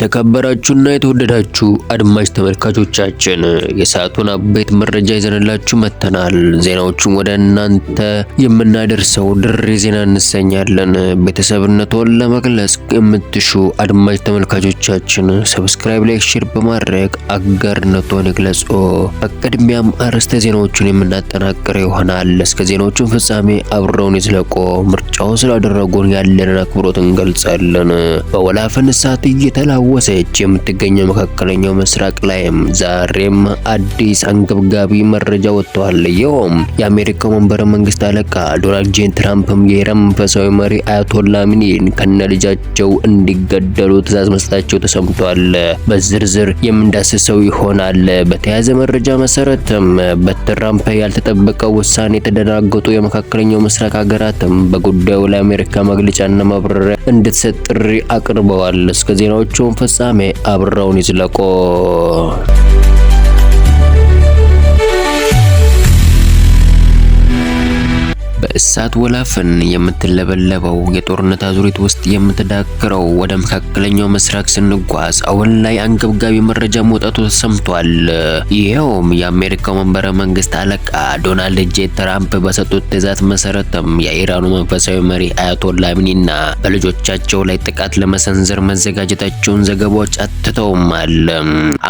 የተከበራችሁና የተወደዳችሁ አድማጭ ተመልካቾቻችን የሰዓቱን አበይት መረጃ ይዘንላችሁ መጥተናል። ዜናዎቹን ወደ እናንተ የምናደርሰው ድሬ ዜና እንሰኛለን። ቤተሰብነቶን ለመግለጽ የምትሹ አድማጭ ተመልካቾቻችን ሰብስክራይብ፣ ላይክ፣ ሼር በማድረግ አጋርነቶን ይግለጹ። በቅድሚያም አርዕስተ ዜናዎቹን የምናጠናቅር ይሆናል። እስከ ዜናዎቹን ፍጻሜ አብረውን ይዝለቁ። ምርጫውን ስላደረጉን ያለንን አክብሮት እንገልጻለን። በወላፈን እሳት እየተላወሰች የምትገኘው መካከለኛው ምስራቅ ላይም ዛሬም አዲስ አንገብጋቢ መረጃ ወጥቷል። ይኸውም የአሜሪካው መንበረ መንግስት አለቃ ዶናልድ ጄ ትራምፕም የኢራን መንፈሳዊ መሪ አያቶላ ኻሜኒን ከነልጃቸው እንዲገደሉ ትዕዛዝ መስጠታቸው ተሰምቷል። በዝርዝር የምንዳስሰው ይሆናል። በተያያዘ መረጃ መሰረትም በትራምፕ ያልተጠበቀ ውሳኔ የተደናገጡ የመካከለኛው ምስራቅ ሀገራትም በጉዳዩ ላይ አሜሪካ መግለጫና ማብራሪያ እንድትሰጥ ጥሪ አቅርበዋል። እስከ ዜናዎቹ ፍጻሜ አብረውን ይዝለቁ። በእሳት ወላፈን የምትለበለበው የጦርነት አዙሪት ውስጥ የምትዳክረው ወደ መካከለኛው ምስራቅ ስንጓዝ አሁን ላይ አንገብጋቢ መረጃ መውጣቱ ተሰምቷል። ይሄውም የአሜሪካው መንበረ መንግስት አለቃ ዶናልድ ጄ ትራምፕ በሰጡት ትዕዛዝ መሰረትም የኢራኑ መንፈሳዊ መሪ አያቶላ ኻሜኒና በልጆቻቸው ላይ ጥቃት ለመሰንዘር መዘጋጀታቸውን ዘገባዎች አትተውማል።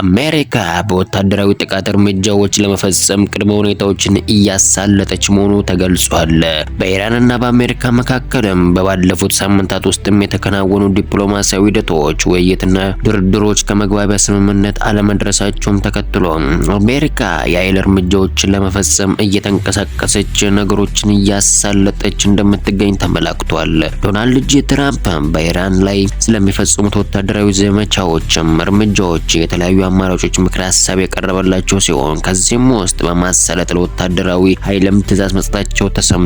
አሜሪካ በወታደራዊ ጥቃት እርምጃዎች ለመፈጸም ቅድመ ሁኔታዎችን እያሳለጠች መሆኑ ተገልጿል። በኢራንና በአሜሪካ መካከልም በባለፉት ሳምንታት ውስጥም የተከናወኑ ዲፕሎማሲያዊ ሂደቶች፣ ውይይትና ድርድሮች ከመግባቢያ ስምምነት አለመድረሳቸውም ተከትሎ አሜሪካ የኃይል እርምጃዎችን ለመፈጸም እየተንቀሳቀሰች ነገሮችን እያሳለጠች እንደምትገኝ ተመላክቷል። ዶናልድ ጄ ትራምፕ በኢራን ላይ ስለሚፈጽሙት ወታደራዊ ዘመቻዎችም እርምጃዎች የተለያዩ አማራጮች ምክረ ሀሳብ የቀረበላቸው ሲሆን ከዚህም ውስጥ በማሰለጥ ለወታደራዊ ኃይልም ትዕዛዝ መስጠታቸው ተሰምቷል።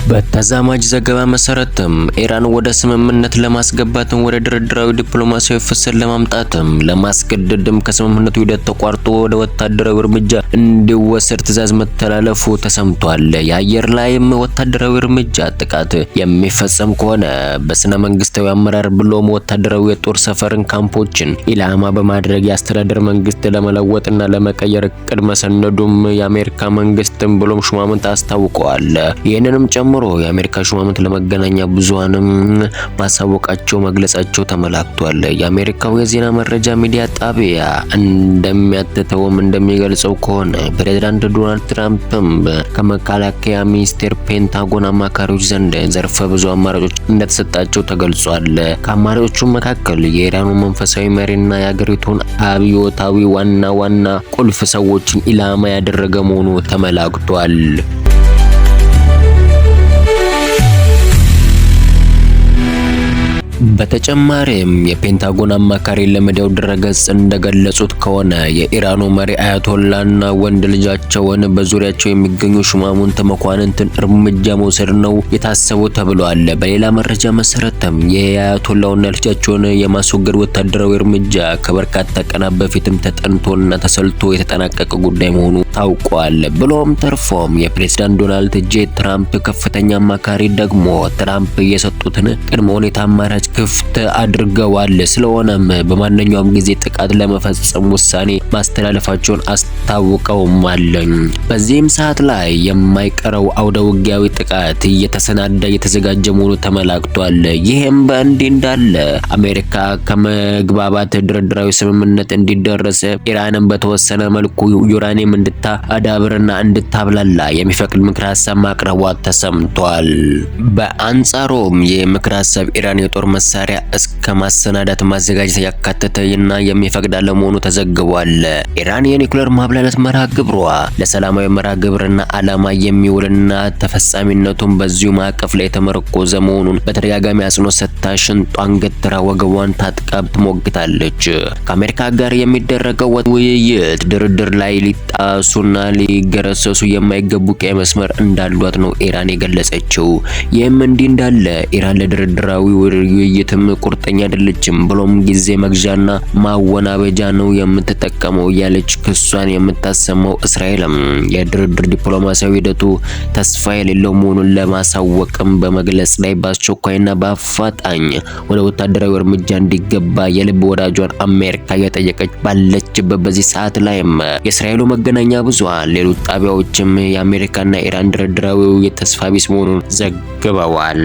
በተዛማጅ ዘገባ መሰረትም ኢራን ወደ ስምምነት ለማስገባትም ወደ ድርድራዊ ዲፕሎማሲያዊ ፍሰት ለማምጣትም ለማስገደድም ከስምምነቱ ሂደት ተቋርጦ ወደ ወታደራዊ እርምጃ እንዲወሰድ ትዕዛዝ መተላለፉ ተሰምቷል። የአየር ላይም ወታደራዊ እርምጃ ጥቃት የሚፈጸም ከሆነ በስነ መንግስታዊ አመራር ብሎም ወታደራዊ የጦር ሰፈርን ካምፖችን ኢላማ በማድረግ የአስተዳደር መንግስት ለመለወጥና ለመቀየር እቅድ መሰነዱም የአሜሪካ መንግስትም ብሎም ሹማምንት አስታውቀዋል። ይህንንም ጨምሮ የአሜሪካ ሹማምንት ለመገናኛ ብዙሃንም ማሳወቃቸው መግለጻቸው ተመላክቷል። የአሜሪካው የዜና መረጃ ሚዲያ ጣቢያ እንደሚያትተውም እንደሚገልጸው ከሆነ ፕሬዝዳንት ዶናልድ ትራምፕም ከመከላከያ ሚኒስቴር ፔንታጎን አማካሪዎች ዘንድ ዘርፈ ብዙ አማራጮች እንደተሰጣቸው ተገልጿል። ከአማራጮቹ መካከል የኢራኑ መንፈሳዊ መሪና የአገሪቱን አብዮታዊ ዋና ቁልፍ ሰዎችን ኢላማ ያደረገ መሆኑ ተመላክቷል። በተጨማሪም የፔንታጎን አማካሪ ለሚዲያው ድረገጽ እንደገለጹት ከሆነ የኢራኑ መሪ አያቶላና ወንድ ልጃቸውን በዙሪያቸው የሚገኙ ሹማምንት መኳንንትን እርምጃ መውሰድ ነው የታሰበው ተብሏል። በሌላ መረጃ መሰረትም የአያቶላውና ልጃቸውን የማስወገድ ወታደራዊ እርምጃ ከበርካታ ቀናት በፊትም ተጠንቶና ተሰልቶ የተጠናቀቀ ጉዳይ መሆኑ ታውቋል። ብሎም ተርፎም የፕሬዝዳንት ዶናልድ ጄ ትራምፕ ከፍተኛ አማካሪ ደግሞ ትራምፕ የሰጡትን ቅድመ ሁኔታ አማራጭ ክፍት አድርገዋል። ስለሆነም በማንኛውም ጊዜ ጥቃት ለመፈጸም ውሳኔ ማስተላለፋቸውን አስታውቀውማል። በዚህም ሰዓት ላይ የማይቀረው አውደ ውጊያዊ ጥቃት እየተዘጋጀ መሆኑ ተመላክቷል። ይህም በእንዲህ እንዳለ አሜሪካ ከመግባባት ድርድራዊ ስምምነት እንዲደረስ ኢራንን በተወሰነ መልኩ ዩራኒየም እንድታዳብርና እንድታብላላ የሚፈቅድ ምክረ ሀሳብ ማቅረቧ ተሰምቷል። በአንጻሩም የምክረ ሀሳብ ኢራን የጦር መሳሪያ እስከ ማሰናዳት ማዘጋጀት ያካተተና የሚፈቅድ አለመሆኑ ተዘግቧል። ኢራን የኒውክሌር ማብላላት መርሃ ግብሯ ለሰላማዊ መርሃ ግብርና ዓላማ የሚውልና ተፈጻሚነቱን በዚሁ ማዕቀፍ ላይ የተመረኮዘ መሆኑን በተደጋጋሚ አጽንኦት ሰጥታ ሽንጧን ገትራ ወገቧን ታጥቃ ትሞግታለች። ከአሜሪካ ጋር የሚደረገው ውይይት ድርድር ላይ ሊጣሱና ሊገረሰሱ የማይገቡ ቀይ መስመር እንዳሏት ነው ኢራን የገለጸችው። ይህም እንዲህ እንዳለ ኢራን ለድርድራዊ ለውይይትም ቁርጠኛ አይደለችም፣ ብሎም ጊዜ መግዣና ማወናበጃ ነው የምትጠቀመው እያለች ክሷን የምታሰማው እስራኤልም የድርድር ዲፕሎማሲያዊ ሂደቱ ተስፋ የሌለው መሆኑን ለማሳወቅም በመግለጽ ላይ በአስቸኳይና በአፋጣኝ ወደ ወታደራዊ እርምጃ እንዲገባ የልብ ወዳጇን አሜሪካ እየጠየቀች ባለችበት በዚህ ሰዓት ላይም የእስራኤሉ መገናኛ ብዙሃን ሌሎች ጣቢያዎችም የአሜሪካና ኢራን ድርድራዊ ውይይት ተስፋ ቢስ መሆኑን ዘግበዋል።